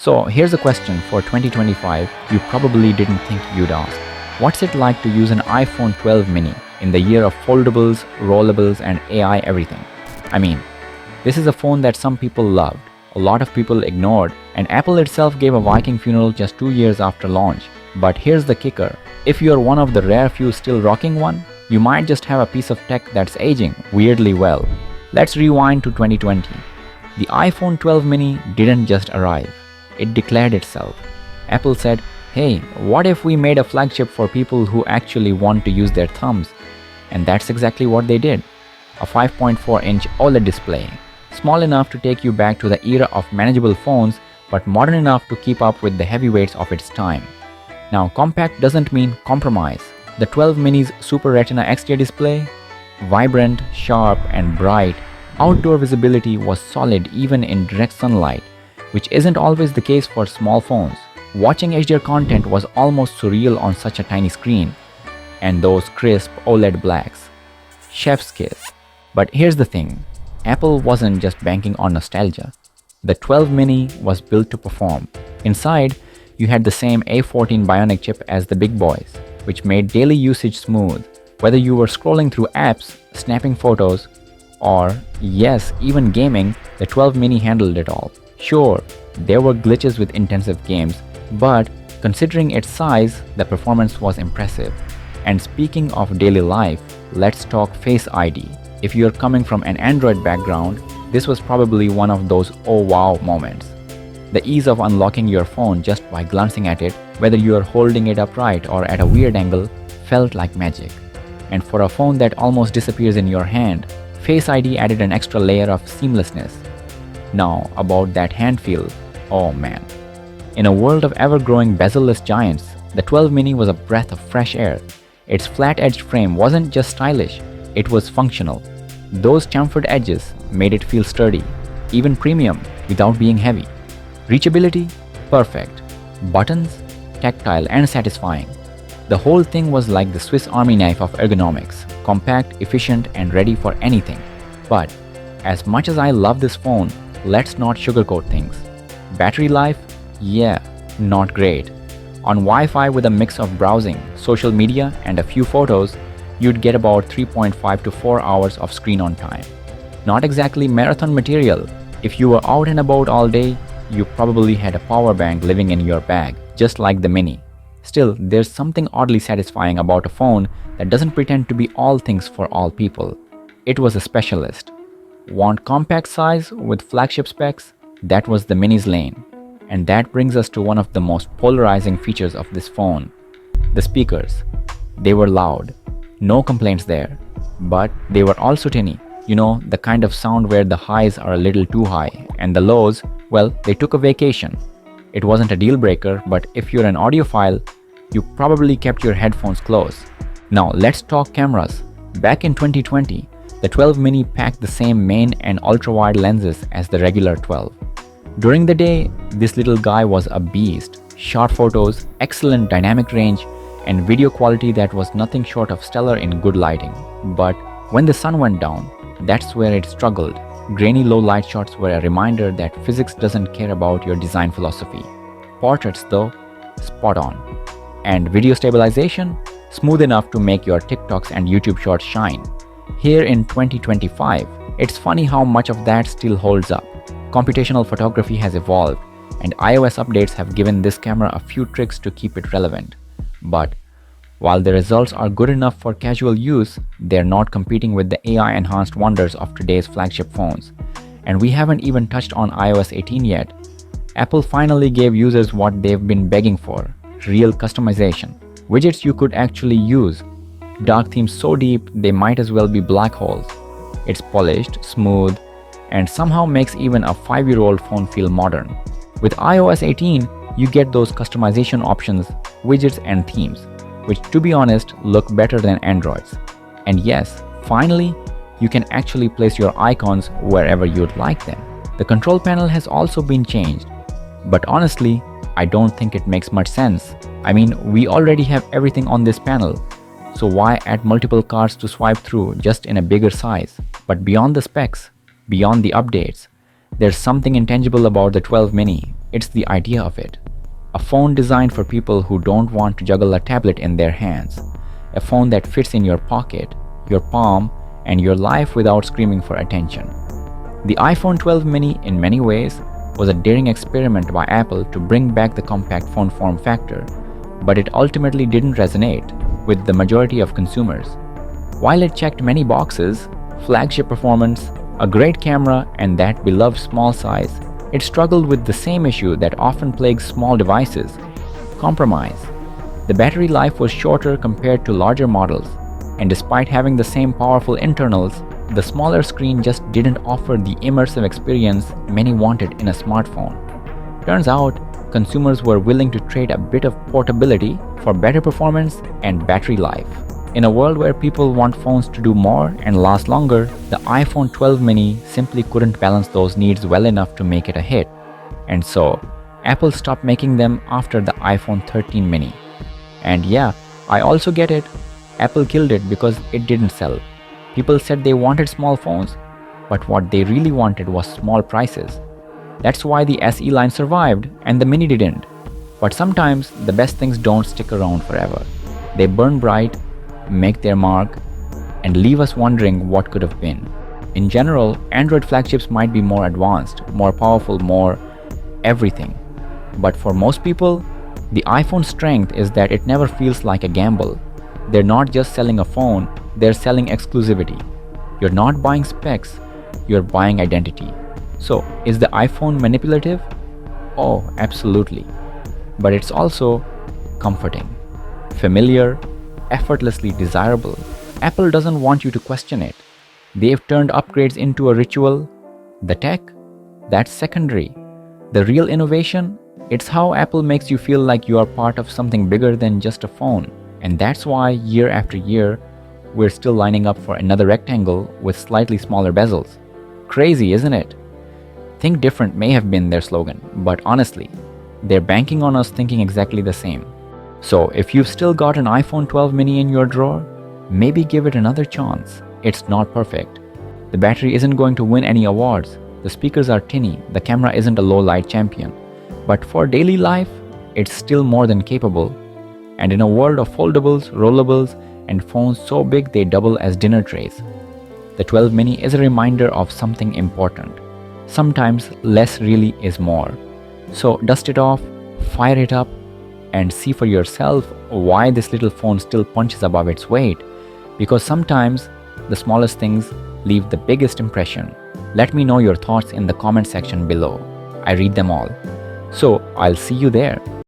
So here's a question for 2025 you probably didn't think you'd ask. What's it like to use an iPhone 12 mini in the year of foldables, rollables, and AI everything? I mean, this is a phone that some people loved, a lot of people ignored, and Apple itself gave a Viking funeral just 2 years after launch. But here's the kicker. If you're one of the rare few still rocking one, you might just have a piece of tech that's aging weirdly well. Let's rewind to 2020. The iPhone 12 mini didn't just arrive. It declared itself. Apple said, hey, what if we made a flagship for people who actually want to use their thumbs? And that's exactly what they did. A 5.4-inch OLED display, small enough to take you back to the era of manageable phones, but modern enough to keep up with the heavyweights of its time. Now, compact doesn't mean compromise. The 12 mini's Super Retina XDR display, vibrant, sharp, and bright, outdoor visibility was solid even in direct sunlight, which isn't always the case for small phones. Watching HDR content was almost surreal on such a tiny screen. And those crisp OLED blacks. Chef's kiss. But here's the thing. Apple wasn't just banking on nostalgia. The 12 mini was built to perform. Inside, you had the same A14 Bionic chip as the big boys, which made daily usage smooth. Whether you were scrolling through apps, snapping photos, or, yes, even gaming, the 12 mini handled it all. Sure, there were glitches with intensive games, but considering its size, the performance was impressive. And speaking of daily life, let's talk Face ID. If you're coming from an Android background, this was probably one of those oh wow moments. The ease of unlocking your phone just by glancing at it, whether you're holding it upright or at a weird angle, felt like magic. And for a phone that almost disappears in your hand, Face ID added an extra layer of seamlessness. Now, about that hand feel, oh man. In a world of ever-growing bezel-less giants, the 12 mini was a breath of fresh air. Its flat-edged frame wasn't just stylish, it was functional. Those chamfered edges made it feel sturdy, even premium, without being heavy. Reachability? Perfect. Buttons? Tactile and satisfying. The whole thing was like the Swiss Army knife of ergonomics, compact, efficient, and ready for anything. But, as much as I love this phone, let's not sugarcoat things. Battery life? Yeah, not great. On Wi-Fi with a mix of browsing, social media, and a few photos, you'd get about 3.5 to 4 hours of screen on time. Not exactly marathon material. If you were out and about all day, you probably had a power bank living in your bag, just like the Mini. Still, there's something oddly satisfying about a phone that doesn't pretend to be all things for all people. It was a specialist. Want compact size with flagship specs? That was the Mini's lane. And that brings us to one of the most polarizing features of this phone. The speakers. They were loud. No complaints there. But they were also tinny. You know, the kind of sound where the highs are a little too high and the lows, well, they took a vacation. It wasn't a deal breaker, but if you're an audiophile, you probably kept your headphones close. Now let's talk cameras. Back in 2020, the 12 mini packed the same main and ultra-wide lenses as the regular 12. During the day, this little guy was a beast. Sharp photos, excellent dynamic range, and video quality that was nothing short of stellar in good lighting. But when the sun went down, that's where it struggled. Grainy low light shots were a reminder that physics doesn't care about your design philosophy. Portraits though, spot on. And video stabilization, smooth enough to make your TikToks and YouTube shorts shine. Here in 2025, it's funny how much of that still holds up. Computational photography has evolved, and iOS updates have given this camera a few tricks to keep it relevant. But while the results are good enough for casual use, they're not competing with the AI-enhanced wonders of today's flagship phones. And we haven't even touched on iOS 18 yet. Apple finally gave users what they've been begging for: real customization. Widgets you could actually use. Dark themes so deep they might as well be black holes. It's polished, smooth, and somehow makes even a 5-year-old phone feel modern. With iOS 18, you get those customization options, widgets and themes, which to be honest look better than Android's. And yes, finally, you can actually place your icons wherever you'd like them. The control panel has also been changed, but honestly, I don't think it makes much sense. I mean, we already have everything on this panel, so why add multiple cards to swipe through just in a bigger size? But beyond the specs, beyond the updates, there's something intangible about the 12 mini. it's the idea of it. A phone designed for people who don't want to juggle a tablet in their hands. A phone that fits in your pocket, your palm, and your life without screaming for attention. The iPhone 12 mini, in many ways, was a daring experiment by Apple to bring back the compact phone form factor, but it ultimately didn't resonate with the majority of consumers. While it checked many boxes, flagship performance, a great camera, and that beloved small size, it struggled with the same issue that often plagues small devices: compromise. The battery life was shorter compared to larger models, and despite having the same powerful internals, the smaller screen just didn't offer the immersive experience many wanted in a smartphone. Turns out, consumers were willing to trade a bit of portability for better performance and battery life. In a world where people want phones to do more and last longer, the iPhone 12 mini simply couldn't balance those needs well enough to make it a hit. And so, Apple stopped making them after the iPhone 13 mini. And yeah, I also get it. Apple killed it because it didn't sell. People said they wanted small phones, but what they really wanted was small prices. That's why the SE line survived and the mini didn't. But sometimes the best things don't stick around forever. They burn bright, make their mark, and leave us wondering what could have been. In general, Android flagships might be more advanced, more powerful, more everything. But for most people, the iPhone's strength is that it never feels like a gamble. They're not just selling a phone, they're selling exclusivity. You're not buying specs, you're buying identity. So, is the iPhone manipulative? Oh, absolutely. But it's also comforting, familiar, effortlessly desirable. Apple doesn't want you to question it. They've turned upgrades into a ritual. The tech? That's secondary. The real innovation? It's how Apple makes you feel like you are part of something bigger than just a phone. And that's why, year after year, we're still lining up for another rectangle with slightly smaller bezels. Crazy, isn't it? Think different may have been their slogan, but honestly, they're banking on us thinking exactly the same. So if you've still got an iPhone 12 mini in your drawer, maybe give it another chance. It's not perfect. The battery isn't going to win any awards. The speakers are tinny. The camera isn't a low-light champion. But for daily life, it's still more than capable. And in a world of foldables, rollables, and phones so big they double as dinner trays, the 12 mini is a reminder of something important. Sometimes less really is more. So dust it off, fire it up, and see for yourself why this little phone still punches above its weight. Because sometimes the smallest things leave the biggest impression. Let me know your thoughts in the comment section below. I read them all. So I'll see you there.